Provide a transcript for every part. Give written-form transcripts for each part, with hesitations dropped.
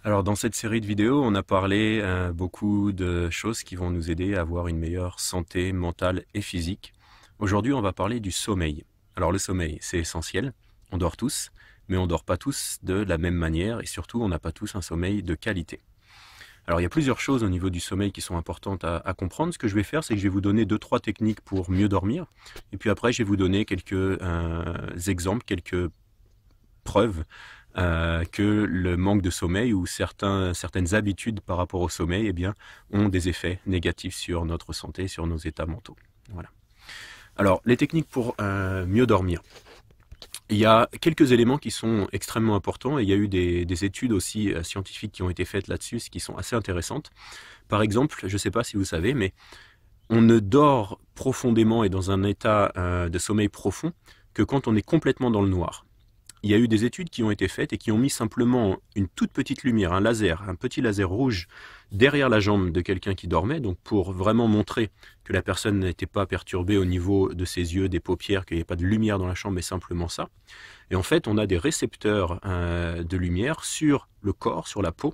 Alors dans cette série de vidéos, on a parlé beaucoup de choses qui vont nous aider à avoir une meilleure santé mentale et physique. Aujourd'hui, on va parler du sommeil. Alors le sommeil, c'est essentiel, on dort tous, mais on dort pas tous de la même manière et surtout, on n'a pas tous un sommeil de qualité. Alors il y a plusieurs choses au niveau du sommeil qui sont importantes à comprendre. Ce que je vais faire, c'est que je vais vous donner 2-3 techniques pour mieux dormir. Et puis après, je vais vous donner quelques exemples, quelques preuve que le manque de sommeil ou certaines habitudes par rapport au sommeil eh bien, ont des effets négatifs sur notre santé, sur nos états mentaux. Voilà. Alors, les techniques pour mieux dormir. Il y a quelques éléments qui sont extrêmement importants et il y a eu des études aussi scientifiques qui ont été faites là-dessus, qui sont assez intéressantes. Par exemple, je ne sais pas si vous savez, mais on ne dort profondément et dans un état de sommeil profond que quand on est complètement dans le noir. Il y a eu des études qui ont été faites et qui ont mis simplement une toute petite lumière, un laser, un petit laser rouge derrière la jambe de quelqu'un qui dormait, donc pour vraiment montrer que la personne n'était pas perturbée au niveau de ses yeux, des paupières, qu'il n'y ait pas de lumière dans la chambre, mais simplement ça. Et en fait, on a des récepteurs de lumière sur le corps, sur la peau,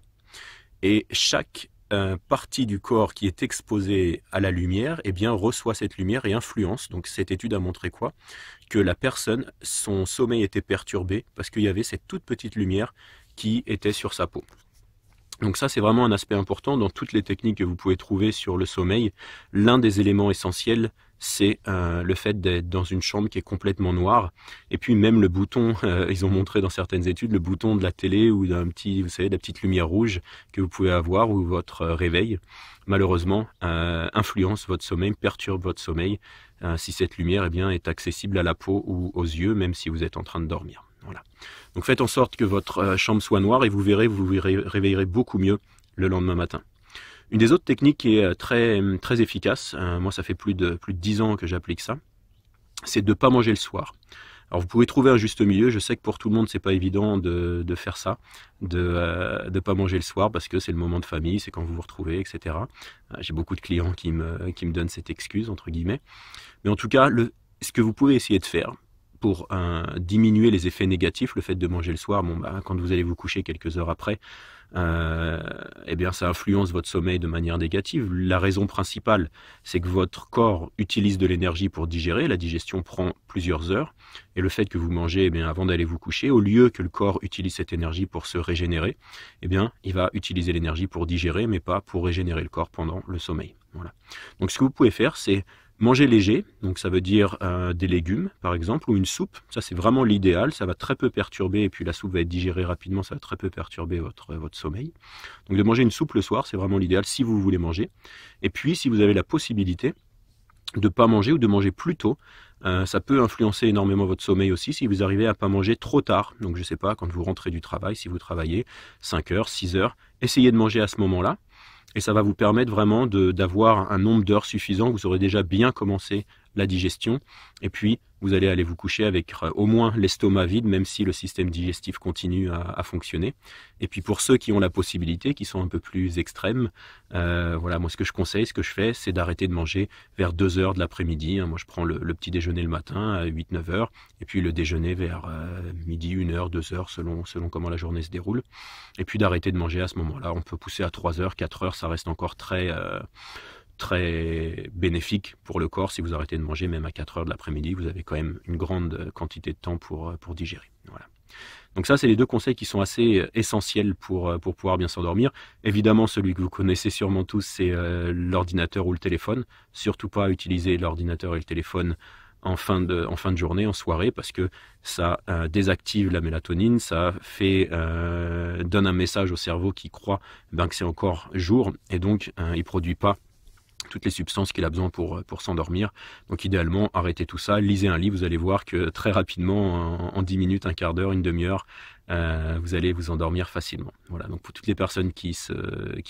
et chaque partie du corps qui est exposée à la lumière, eh bien, reçoit cette lumière et influence. Donc cette étude a montré quoi? Que la personne, son sommeil était perturbé parce qu'il y avait cette toute petite lumière qui était sur sa peau. Donc ça, c'est vraiment un aspect important dans toutes les techniques que vous pouvez trouver sur le sommeil. L'un des éléments essentiels, c'est le fait d'être dans une chambre qui est complètement noire. Et puis même le bouton, ils ont montré dans certaines études, le bouton de la télé ou d'un petit, vous savez, de la petite lumière rouge que vous pouvez avoir ou votre réveil, malheureusement, influence votre sommeil, perturbe votre sommeil si cette lumière eh bien, est accessible à la peau ou aux yeux, même si vous êtes en train de dormir. Voilà. Donc faites en sorte que votre chambre soit noire et vous verrez, vous vous réveillerez beaucoup mieux le lendemain matin. Une des autres techniques qui est très efficace, moi ça fait plus de 10 ans que j'applique ça, c'est de ne pas manger le soir. Alors vous pouvez trouver un juste milieu, je sais que pour tout le monde c'est pas évident de faire ça, de pas manger le soir parce que c'est le moment de famille, c'est quand vous vous retrouvez, etc. J'ai beaucoup de clients qui me donnent cette excuse, entre guillemets. Mais en tout cas, ce que vous pouvez essayer de faire, pour diminuer les effets négatifs, le fait de manger le soir, bon, bah, quand vous allez vous coucher quelques heures après, eh bien, ça influence votre sommeil de manière négative. La raison principale, c'est que votre corps utilise de l'énergie pour digérer. La digestion prend plusieurs heures. Et le fait que vous mangez eh bien, avant d'aller vous coucher, au lieu que le corps utilise cette énergie pour se régénérer, eh bien, il va utiliser l'énergie pour digérer, mais pas pour régénérer le corps pendant le sommeil. Voilà. Donc, ce que vous pouvez faire, c'est manger léger, donc ça veut dire des légumes par exemple, ou une soupe, ça c'est vraiment l'idéal, ça va très peu perturber, et puis la soupe va être digérée rapidement, ça va très peu perturber votre sommeil. Donc de manger une soupe le soir, c'est vraiment l'idéal si vous voulez manger. Et puis si vous avez la possibilité de ne pas manger ou de manger plus tôt, ça peut influencer énormément votre sommeil aussi si vous arrivez à ne pas manger trop tard. Donc je ne sais pas, quand vous rentrez du travail, si vous travaillez 5 heures, 6 heures, essayez de manger à ce moment-là. Et ça va vous permettre vraiment d'avoir un nombre d'heures suffisant. Vous aurez déjà bien commencé la digestion. Et puis, vous allez aller vous coucher avec au moins l'estomac vide, même si le système digestif continue à fonctionner. Et puis, pour ceux qui ont la possibilité, qui sont un peu plus extrêmes, voilà, moi, ce que je conseille, ce que je fais, c'est d'arrêter de manger vers 2 heures de l'après-midi. Moi, je prends le petit déjeuner le matin à 8-9 heures. Et puis, le déjeuner vers midi, 1 heure, 2 heures, selon comment la journée se déroule. Et puis, d'arrêter de manger à ce moment-là. On peut pousser à 3 heures, 4 heures, ça reste encore très bénéfique pour le corps. Si vous arrêtez de manger même à 4 heures de l'après-midi, vous avez quand même une grande quantité de temps pour digérer. Voilà. Donc ça, c'est les deux conseils qui sont assez essentiels pour pouvoir bien s'endormir. Évidemment, celui que vous connaissez sûrement tous, c'est l'ordinateur ou le téléphone. Surtout pas utiliser l'ordinateur et le téléphone en fin de journée, en soirée, parce que ça désactive la mélatonine, ça donne un message au cerveau qui croit que c'est encore jour, et donc il produit pas toutes les substances qu'il a besoin pour s'endormir. Donc idéalement, arrêtez tout ça, lisez un livre, vous allez voir que très rapidement, en 10 minutes, un quart d'heure, une demi-heure, vous allez vous endormir facilement. Voilà, donc pour toutes les personnes qui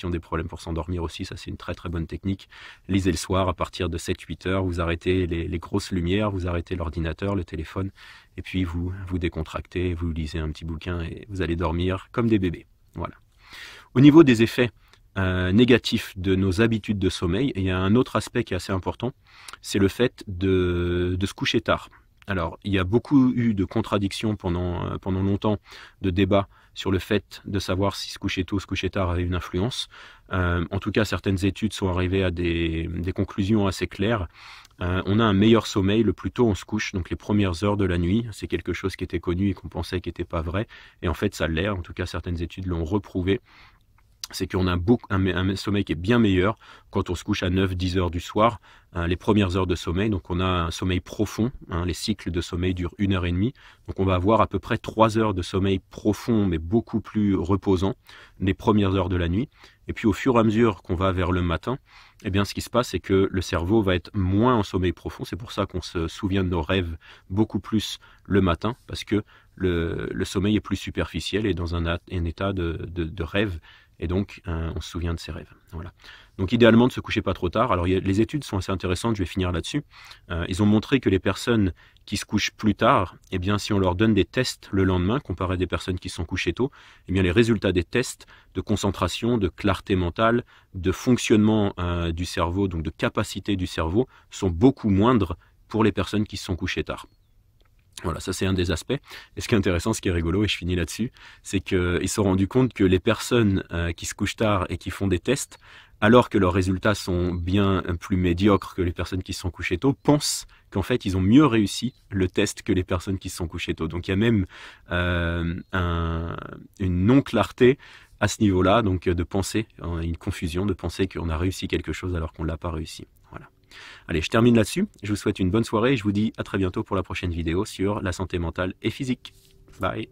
ont des problèmes pour s'endormir aussi, ça c'est une très très bonne technique. Lisez le soir à partir de 7-8 heures, vous arrêtez les grosses lumières, vous arrêtez l'ordinateur, le téléphone, et puis vous décontractez, vous lisez un petit bouquin et vous allez dormir comme des bébés. Voilà. Au niveau des effets négatif de nos habitudes de sommeil, et il y a un autre aspect qui est assez important, c'est le fait de se coucher tard. Alors, il y a beaucoup eu de contradictions pendant longtemps, de débats sur le fait de savoir si se coucher tôt ou se coucher tard avait une influence. En tout cas, certaines études sont arrivées à des conclusions assez claires. On a un meilleur sommeil le plus tôt on se couche, donc les premières heures de la nuit. C'est quelque chose qui était connu et qu'on pensait qui n'était pas vrai. Et en fait, ça l'est. En tout cas, certaines études l'ont reprouvé. C'est qu'on a un sommeil qui est bien meilleur quand on se couche à 9-10 heures du soir, les premières heures de sommeil. Donc on a un sommeil profond, les cycles de sommeil durent 1h30. Donc on va avoir à peu près 3 heures de sommeil profond, mais beaucoup plus reposant, les premières heures de la nuit. Et puis au fur et à mesure qu'on va vers le matin, eh bien ce qui se passe, c'est que le cerveau va être moins en sommeil profond. C'est pour ça qu'on se souvient de nos rêves beaucoup plus le matin, parce que le sommeil est plus superficiel et dans un état de rêve. Et donc, on se souvient de ses rêves. Voilà. Donc, idéalement, ne se coucher pas trop tard. Alors, les études sont assez intéressantes, je vais finir là-dessus. Ils ont montré que les personnes qui se couchent plus tard, eh bien, si on leur donne des tests le lendemain, comparé à des personnes qui se sont couchées tôt, eh bien, les résultats des tests de concentration, de clarté mentale, de fonctionnement du cerveau, donc de capacité du cerveau, sont beaucoup moindres pour les personnes qui se sont couchées tard. Voilà, ça c'est un des aspects. Et ce qui est intéressant, ce qui est rigolo, et je finis là-dessus, c'est qu'ils se sont rendus compte que les personnes qui se couchent tard et qui font des tests, alors que leurs résultats sont bien plus médiocres que les personnes qui se sont couchées tôt, pensent qu'en fait ils ont mieux réussi le test que les personnes qui se sont couchées tôt. Donc il y a même une non-clarté à ce niveau-là, donc de penser, une confusion, de penser qu'on a réussi quelque chose alors qu'on ne l'a pas réussi. Voilà. Allez, je termine là-dessus. Je vous souhaite une bonne soirée et je vous dis à très bientôt pour la prochaine vidéo sur la santé mentale et physique. Bye!